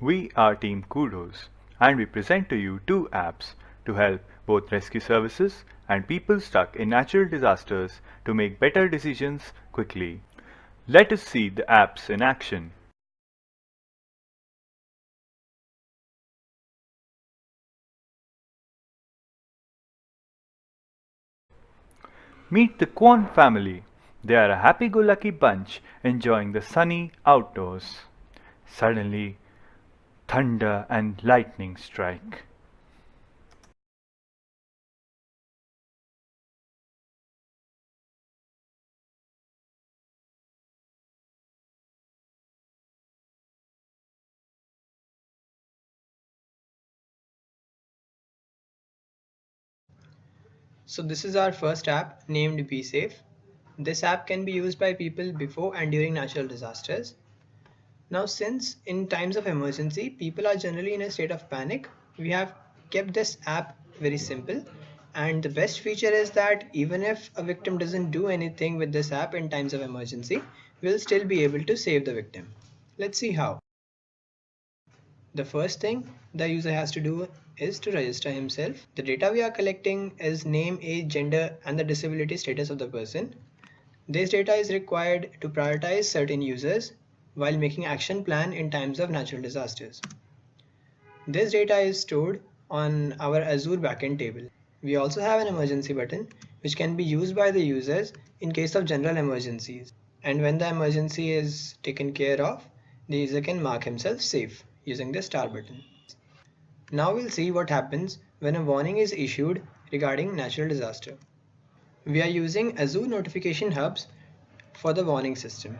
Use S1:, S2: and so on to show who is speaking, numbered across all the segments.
S1: We are Team Kudos, and we present to you two apps to help both rescue services and people stuck in natural disasters to make better decisions quickly. Let us see the apps in action. Meet the Quan family. They are a happy-go-lucky bunch enjoying the sunny outdoors. Suddenly, thunder and lightning strike.
S2: So this is our first app named BeSafe. This app can be used by people before and during natural disasters. Now since in times of emergency people are generally in a state of panic, we have kept this app very simple, and the best feature is that even if a victim doesn't do anything with this app in times of emergency, we'll still be able to save the victim. Let's see how. The first thing the user has to do is to register himself. The data we are collecting is name, age, gender, and the disability status of the person. This data is required to prioritize certain users while making action plan in times of natural disasters. This data is stored on our Azure backend table. We also have an emergency button which can be used by the users in case of general emergencies. And when the emergency is taken care of, the user can mark himself safe using the star button. Now we'll see what happens when a warning is issued regarding natural disaster. We are using Azure notification hubs for the warning system.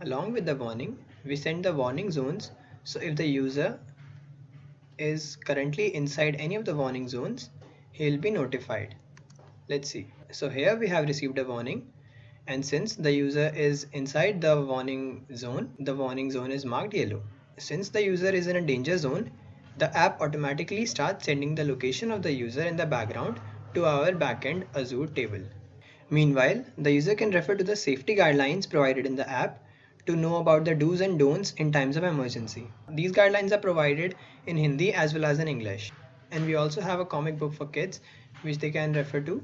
S2: Along with the warning, we send the warning zones, so if the user is currently inside any of the warning zones, he will be notified. Let's see. So here we have received a warning, and since the user is inside the warning zone is marked yellow. Since the user is in a danger zone, the app automatically starts sending the location of the user in the background to our backend Azure table. Meanwhile, the user can refer to the safety guidelines provided in the app to know about the do's and don'ts in times of emergency. These guidelines are provided in Hindi as well as in English. And we also have a comic book for kids which they can refer to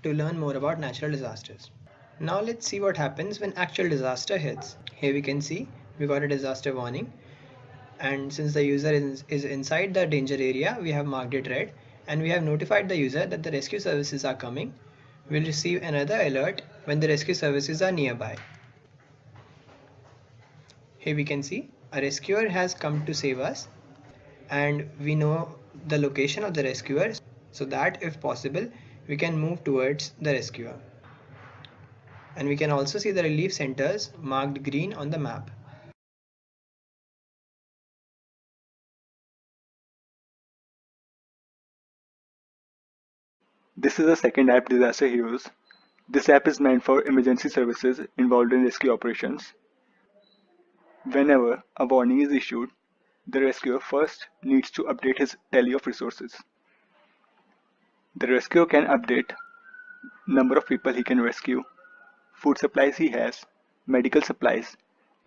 S2: learn more about natural disasters. Now let's see what happens when actual disaster hits. Here we can see we got a disaster warning, and since the user is inside the danger area, we have marked it red, and we have notified the user that the rescue services are coming. We'll receive another alert when the rescue services are nearby. Here we can see a rescuer has come to save us, and we know the location of the rescuer so that if possible we can move towards the rescuer. And we can also see the relief centers marked green on the map.
S3: This is the second app, Disaster Heroes. This app is meant for emergency services involved in rescue operations. Whenever a warning is issued, the rescuer first needs to update his tally of resources. The rescuer can update number of people he can rescue, food supplies he has, medical supplies,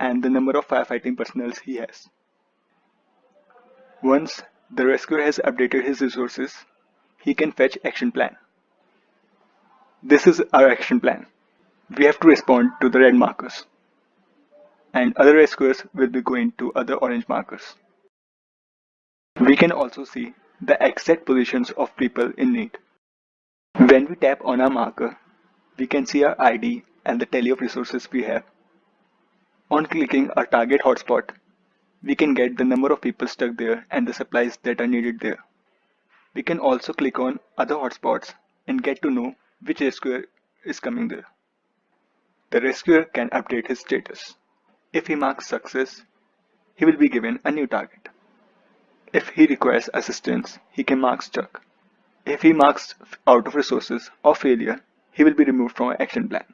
S3: and the number of firefighting personnel he has. Once the rescuer has updated his resources, he can fetch action plan. This is our action plan. We have to respond to the red markers, and other rescuers will be going to other orange markers. We can also see the exact positions of people in need. When we tap on our marker, we can see our ID and the tally of resources we have. On clicking our target hotspot, we can get the number of people stuck there and the supplies that are needed there. We can also click on other hotspots and get to know which rescuer is coming there. The rescuer can update his status. If he marks success, he will be given a new target. If he requires assistance, he can mark stuck. If he marks out of resources or failure, he will be removed from our action plan.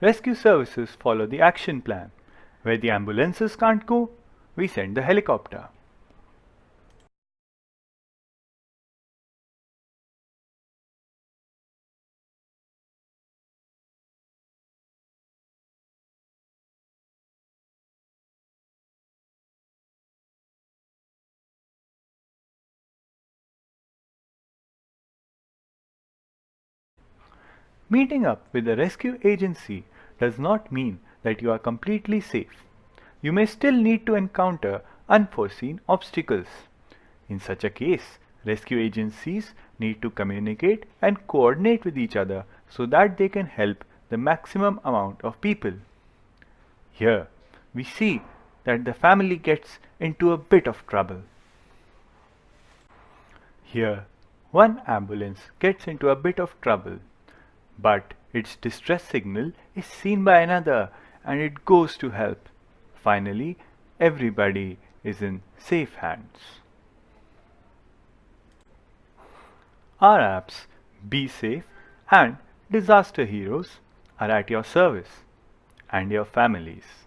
S1: Rescue services follow the action plan. Where the ambulances can't go, we send the helicopter. Meeting up with a rescue agency does not mean that you are completely safe. You may still need to encounter unforeseen obstacles. In such a case, rescue agencies need to communicate and coordinate with each other so that they can help the maximum amount of people. Here, we see that the family gets into a bit of trouble. Here, one ambulance gets into a bit of trouble, but its distress signal is seen by another and it goes to help. Finally, everybody is in safe hands. Our apps, BeSafe and Disaster Heroes, are at your service and your families.